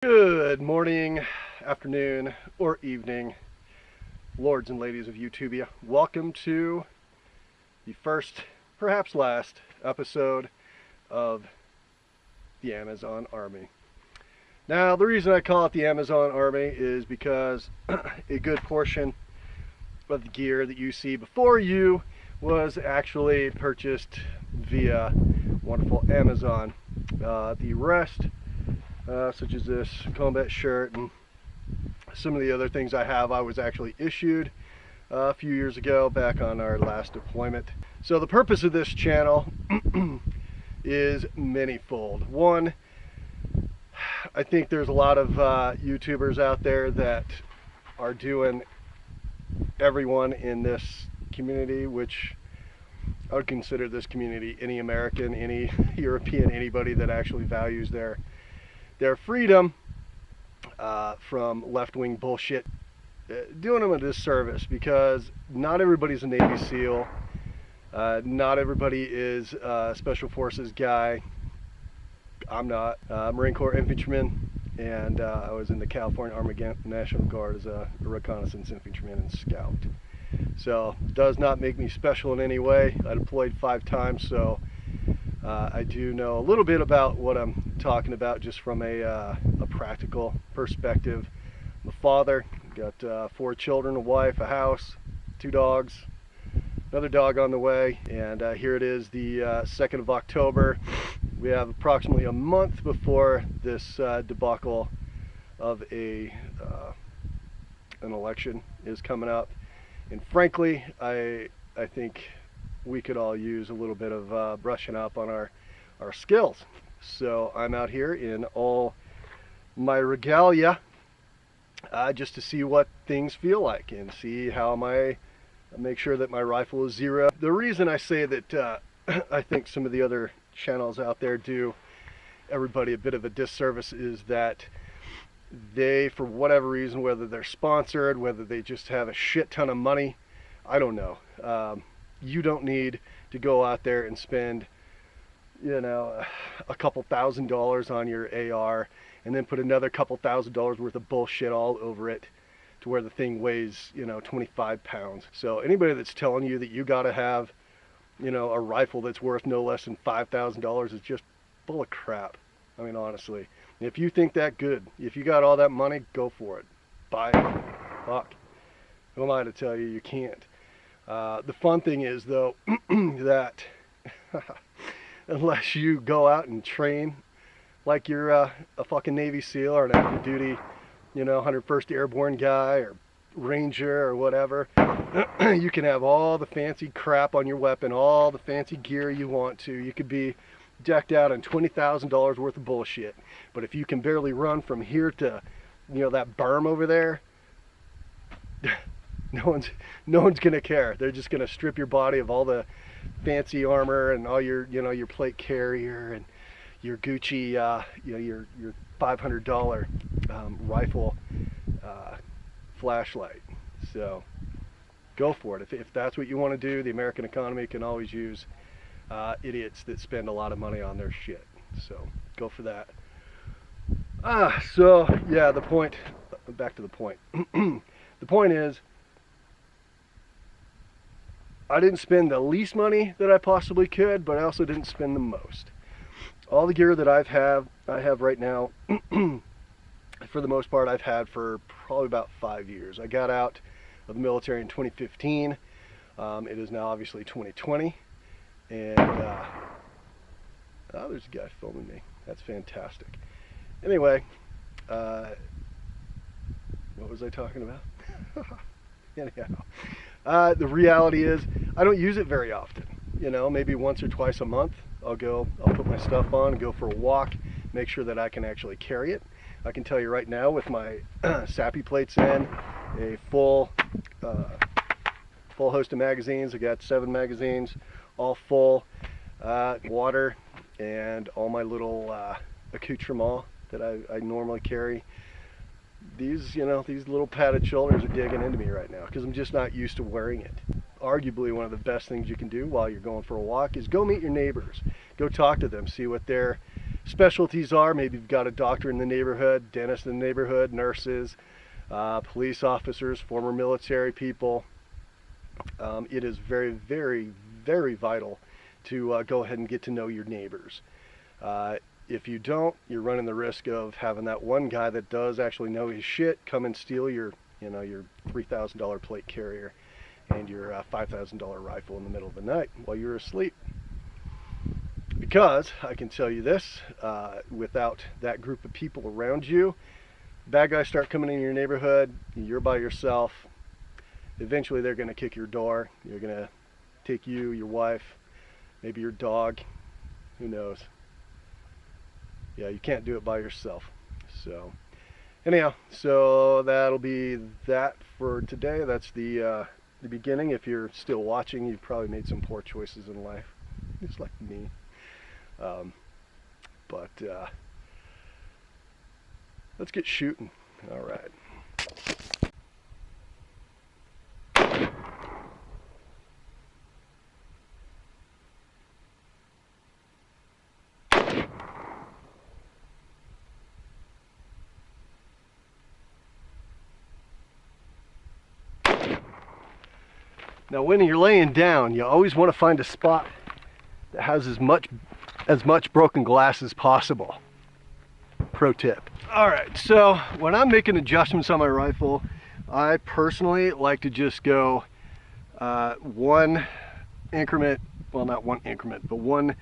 Good morning, afternoon, or evening, lords and ladies of YouTubia. Welcome to the first, perhaps last, episode of the Amazon Army. Now, the reason I call it the Amazon Army is because a good portion of the gear that you see before you was actually purchased via wonderful Amazon. The rest, such as this combat shirt and some of the other things I was actually issued a few years ago back on our last deployment. So the purpose of this channel is manyfold. One, I think there's a lot of YouTubers out there that are doing everyone in this community, which I would consider this community any American, any European, anybody that actually values their freedom from left-wing bullshit, doing them a disservice, because not everybody's a Navy SEAL, not everybody is a Special Forces guy. I'm not. Marine Corps infantryman, and I was in the California Army National Guard as a reconnaissance infantryman and scout. So does not make me special in any way. I deployed 5 times, so I do know a little bit about what I'm talking about just from a practical perspective. I'm a father, got 4 children, a wife, a house, 2 dogs, another dog on the way, and here it is, the 2nd of October. We have approximately a month before this debacle of an election is coming up, and frankly, I think we could all use a little bit of brushing up on our skills. So I'm out here in all my regalia just to see what things feel like and see how I make sure that my rifle is zero. The reason I say that I think some of the other channels out there do everybody a bit of a disservice is that they, for whatever reason, whether they're sponsored, whether they just have a shit ton of money, I don't know. You don't need to go out there and spend, you know, a couple $1,000s on your AR and then put another couple $1,000s worth of bullshit all over it to where the thing weighs, you know, 25 pounds. So anybody that's telling you that you got to have, you know, a rifle that's worth no less than $5,000 is just full of crap. I mean, honestly, if you think that good, if you got all that money, go for it. Buy it. Fuck. Who am I to tell you you can't? The fun thing is, though, that unless you go out and train like you're a fucking Navy SEAL or an active duty, you know, 101st Airborne guy or Ranger or whatever, you can have all the fancy crap on your weapon, all the fancy gear you want to. You could be decked out in $20,000 worth of bullshit. But if you can barely run from here to, you know, that berm over there, no one's gonna care. They're just gonna strip your body of all the fancy armor and all your, you know, your plate carrier and your Gucci, you know, your $500 rifle flashlight. So go for it. If that's what you want to do. The American economy can always use idiots that spend a lot of money on their shit. So go for that. So yeah, the point, back to the point. The point is, I didn't spend the least money that I possibly could, but I also didn't spend the most. All the gear that I have right now, for the most part, I've had for probably about 5 years. I got out of the military in 2015. It is now obviously 2020, and oh, there's a guy filming me. That's fantastic. Anyway, what was I talking about? Anyhow, the reality is I don't use it very often. You know, maybe once or twice a month I'll put my stuff on and go for a walk, make sure that I can actually carry it. I can tell you right now, with my SAPI plates in, a full host of magazines. I got 7 magazines, all full, water, and all my little accoutrements that I normally carry. These, you know, these little padded shoulders are digging into me right now because I'm just not used to wearing it. Arguably one of the best things you can do while you're going for a walk is go meet your neighbors. Go talk to them, see what their specialties are. Maybe you've got a doctor in the neighborhood, dentist in the neighborhood, nurses, police officers, former military people. It is very, very, very vital to go ahead and get to know your neighbors. If you don't, you're running the risk of having that one guy that does actually know his shit come and steal your, your $3,000 plate carrier and your $5,000 rifle in the middle of the night while you're asleep. Because I can tell you this, without that group of people around you, bad guys start coming in your neighborhood, you're by yourself, eventually they're going to kick your door, you're going to take you, your wife, maybe your dog, who knows. Yeah, you can't do it by yourself. So anyhow, so that'll be that for today. That's the beginning. If you're still watching, you've probably made some poor choices in life, just like me. But let's get shooting. All right. Now when you're laying down, you always want to find a spot that has as much broken glass as possible. Pro tip. Alright, so when I'm making adjustments on my rifle, I personally like to just go one increment, well not one increment, but one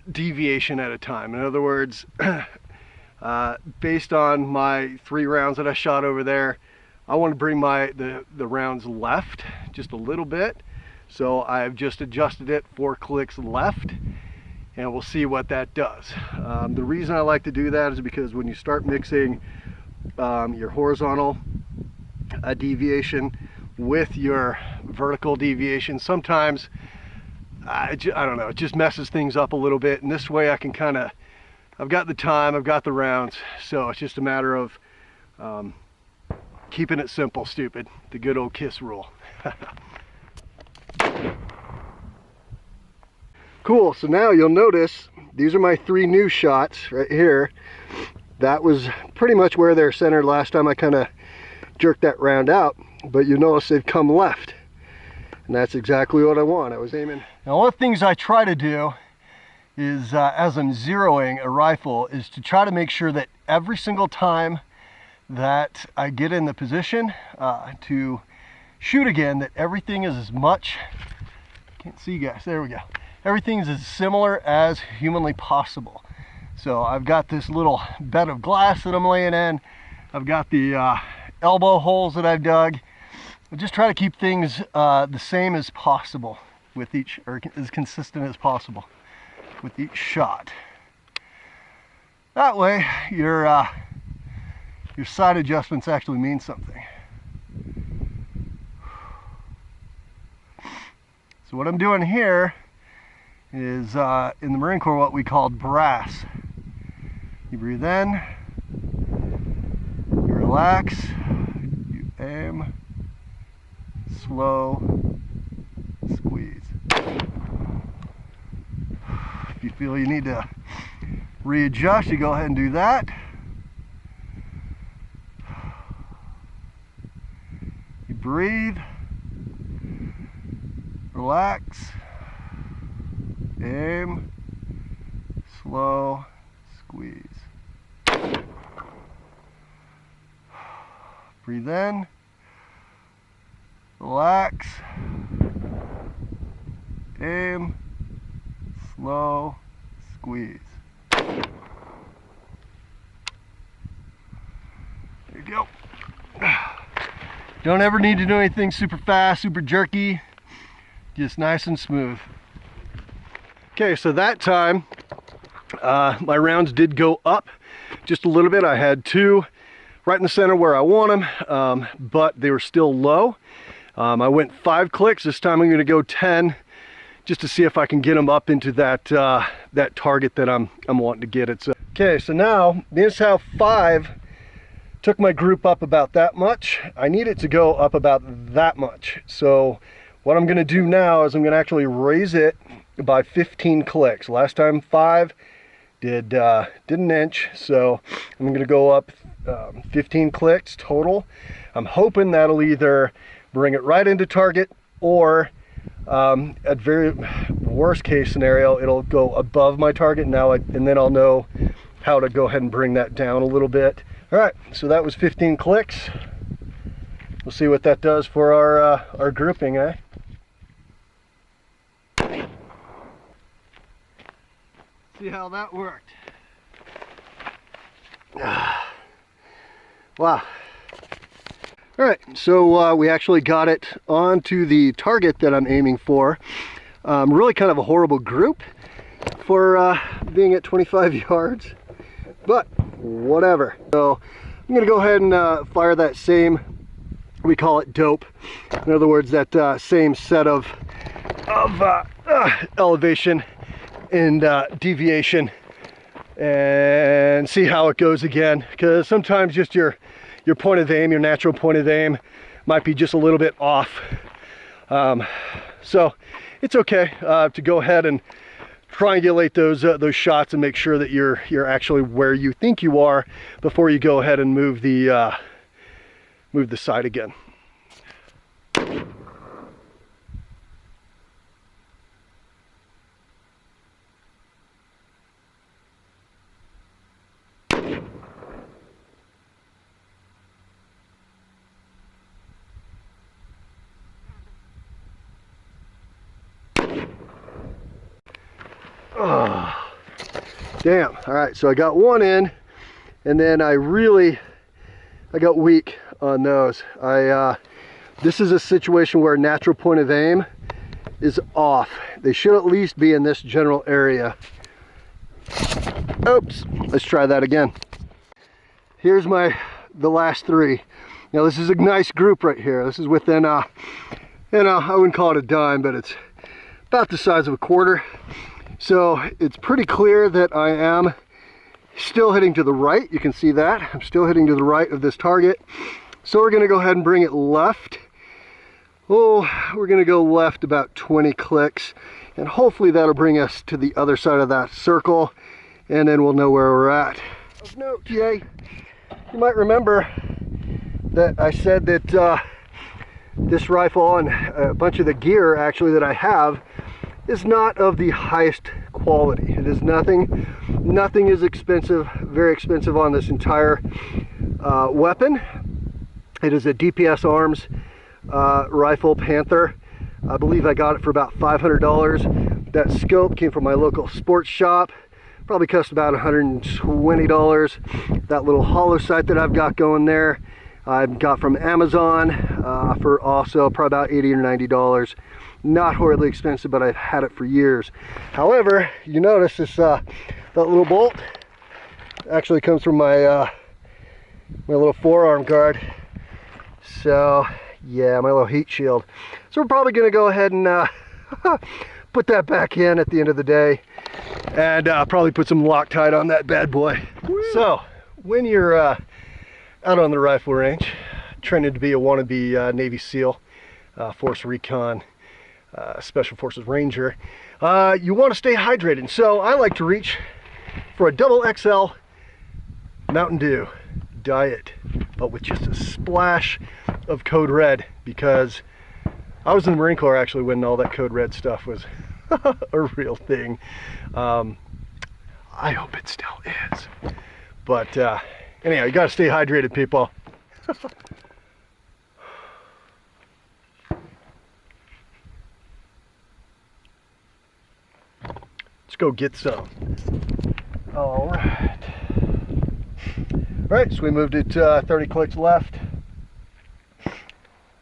deviation at a time. In other words, based on my 3 rounds that I shot over there, I want to bring the rounds left just a little bit. So I've just adjusted it 4 clicks left, and we'll see what that does. The reason I like to do that is because when you start mixing your horizontal deviation with your vertical deviation, sometimes I don't know, it just messes things up a little bit. And this way I can kind of, I've got the time, I've got the rounds, so it's just a matter of keeping it simple, stupid. The good old KISS rule. Cool, so now you'll notice these are my 3 new shots right here. That was pretty much where they're centered last time I kind of jerked that round out, but you notice they've come left. And that's exactly what I want. I was aiming. Now one of the things I try to do is, as I'm zeroing a rifle, is to try to make sure that every single time that I get in the position to shoot again, that everything is as much, can't see you guys, there we go, everything's as similar as humanly possible. So I've got this little bed of glass that I'm laying in, I've got the elbow holes that I've dug. I just try to keep things the same as possible with each, or as consistent as possible with each shot. That way your side adjustments actually mean something. So what I'm doing here is in the Marine Corps what we called brass. You breathe in, you relax, you aim, slow, squeeze. If you feel you need to readjust, you go ahead and do that. You breathe, relax, aim, slow, squeeze. Breathe in, relax, aim, slow, squeeze. There you go. Don't ever need to do anything super fast, super jerky, just nice and smooth. Okay, so that time my rounds did go up just a little bit. I had 2 right in the center where I want them, but they were still low. I went 5 clicks. This time I'm going to go 10 just to see if I can get them up into that that target that I'm wanting to get. It's okay, so now this how 5 took my group up about that much. I need it to go up about that much. So what I'm going to do now is I'm going to actually raise it by 15 clicks. Last time 5, did an inch, so I'm going to go up 15 clicks total. I'm hoping that'll either bring it right into target, or at very worst case scenario, it'll go above my target now, and then I'll know how to go ahead and bring that down a little bit. All right, so that was 15 clicks. We'll see what that does for our grouping, eh? See how that worked. Wow. All right, so we actually got it onto the target that I'm aiming for. Really kind of a horrible group for being at 25 yards, but whatever. So I'm gonna go ahead and fire that same, we call it dope. In other words, that same set of elevation and deviation, and see how it goes again, because sometimes just your point of aim, your natural point of aim, might be just a little bit off. So it's okay to go ahead and triangulate those shots and make sure that you're actually where you think you are before you go ahead and move the sight again. Oh, damn. All right, so I got one in, and then I got weak on those. This is a situation where natural point of aim is off. They should at least be in this general area. Oops, let's try that again. Here's the last three. Now this is a nice group right here. This is within I wouldn't call it a dime, but it's about the size of a quarter. So it's pretty clear that I am still hitting to the right. You can see that. I'm still hitting to the right of this target. So we're gonna go ahead and bring it left. Oh, we're gonna go left about 20 clicks, and hopefully that'll bring us to the other side of that circle, and then we'll know where we're at. Of note, Jay, you might remember that I said that this rifle and a bunch of the gear actually that I have is not of the highest quality. It is nothing is expensive, very expensive on this entire weapon. It is a DPS Arms rifle Panther. I believe I got it for about $500. That scope came from my local sports shop. Probably cost about $120. That little hollow sight that I've got going there, I got from Amazon for also probably about $80 or $90. Not horribly expensive, but I've had it for years. However, you notice this that little bolt actually comes from my my little forearm guard. So yeah, my little heat shield. So we're probably going to go ahead and put that back in at the end of the day, and probably put some Loctite on that bad boy. Woo. So when you're out on the rifle range, training to be a wannabe Navy SEAL, Force Recon, Special Forces Ranger, you want to stay hydrated. So I like to reach for a double XL Mountain Dew diet, but with just a splash of Code Red, because I was in the Marine Corps actually when all that Code Red stuff was a real thing. I hope it still is. But anyhow, you gotta stay hydrated, people. Let's go get some. All right. All right, so we moved it 30 clicks left.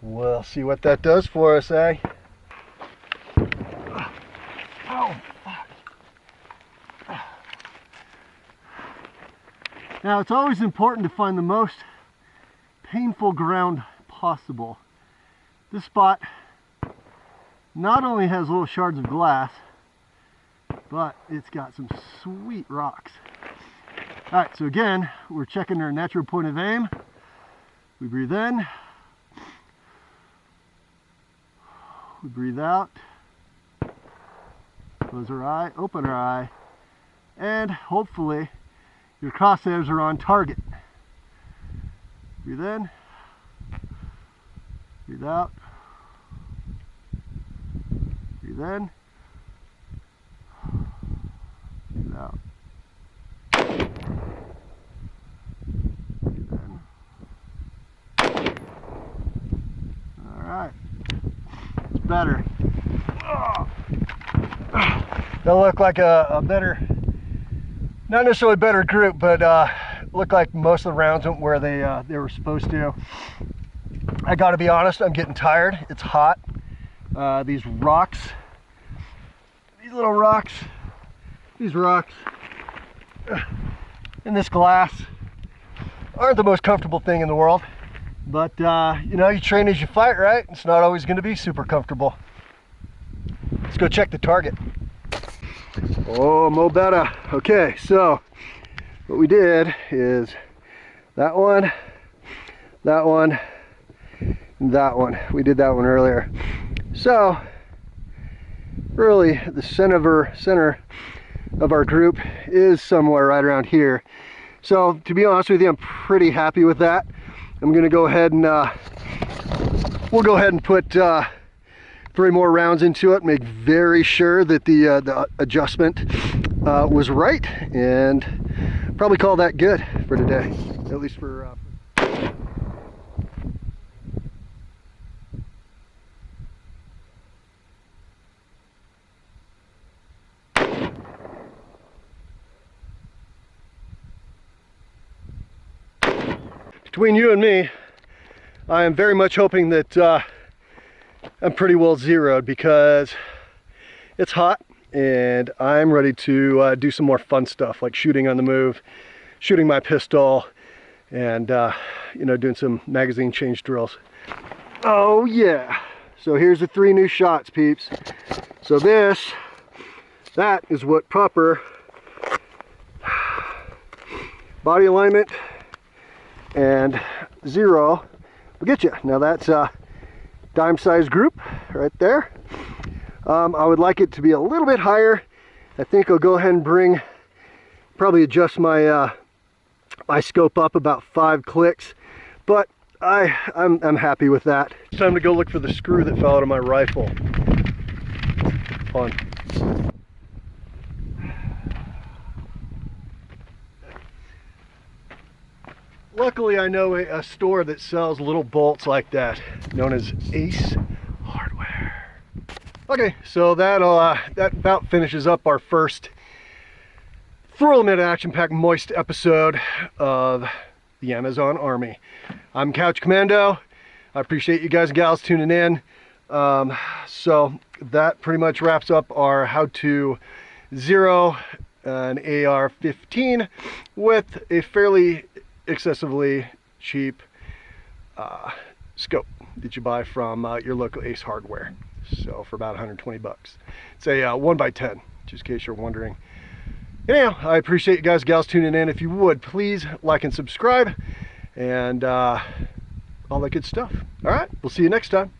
We'll see what that does for us, eh? Oh. Now, it's always important to find the most painful ground possible. This spot not only has little shards of glass, but it's got some sweet rocks. All right, so again, we're checking our natural point of aim. We breathe in. We breathe out. Close our eye, open our eye. and hopefully your crosshairs are on target. Breathe in, breathe out, breathe in, breathe out. Breathe in. All right, it's better. They'll look like a better, not necessarily better group, but look like most of the rounds went where they were supposed to. I got to be honest, I'm getting tired. It's hot. These rocks, these little rocks, these rocks, and this glass aren't the most comfortable thing in the world. But you know, you train as you fight, right? It's not always going to be super comfortable. Let's go check the target. Oh, mo better. Okay, so what we did is that one, that one, and that one. We did that one earlier. So really the center of our group is somewhere right around here. So to be honest with you, I'm pretty happy with that. I'm gonna go ahead and we'll go ahead and put 3 more rounds into it, make very sure that the adjustment was right, and probably call that good for today, at least for between you and me, I am very much hoping that I'm pretty well zeroed, because it's hot and I'm ready to do some more fun stuff like shooting on the move, shooting my pistol, and you know, doing some magazine change drills. Oh yeah, so here's the 3 new shots, peeps. So that is what proper body alignment and zero will get you. Now that's dime size group right there. I would like it to be a little bit higher. I think I'll go ahead and probably adjust my my scope up about 5 clicks, but I'm happy with that. It's time to go look for the screw that fell out of my rifle. Fun. Luckily, I know a store that sells little bolts like that, known as Ace Hardware. Okay, so that about finishes up our first thrill-a-minute action-packed moist episode of the Amazon Army. I'm Couch Commando. I appreciate you guys and gals tuning in. So that pretty much wraps up our how to zero an AR-15 with a fairly excessively cheap scope that you buy from your local Ace Hardware. So for about 120 bucks. It's a 1x10, just in case you're wondering. Anyhow, I appreciate you guys and gals tuning in. If you would, please like and subscribe, and all that good stuff. All right, we'll see you next time.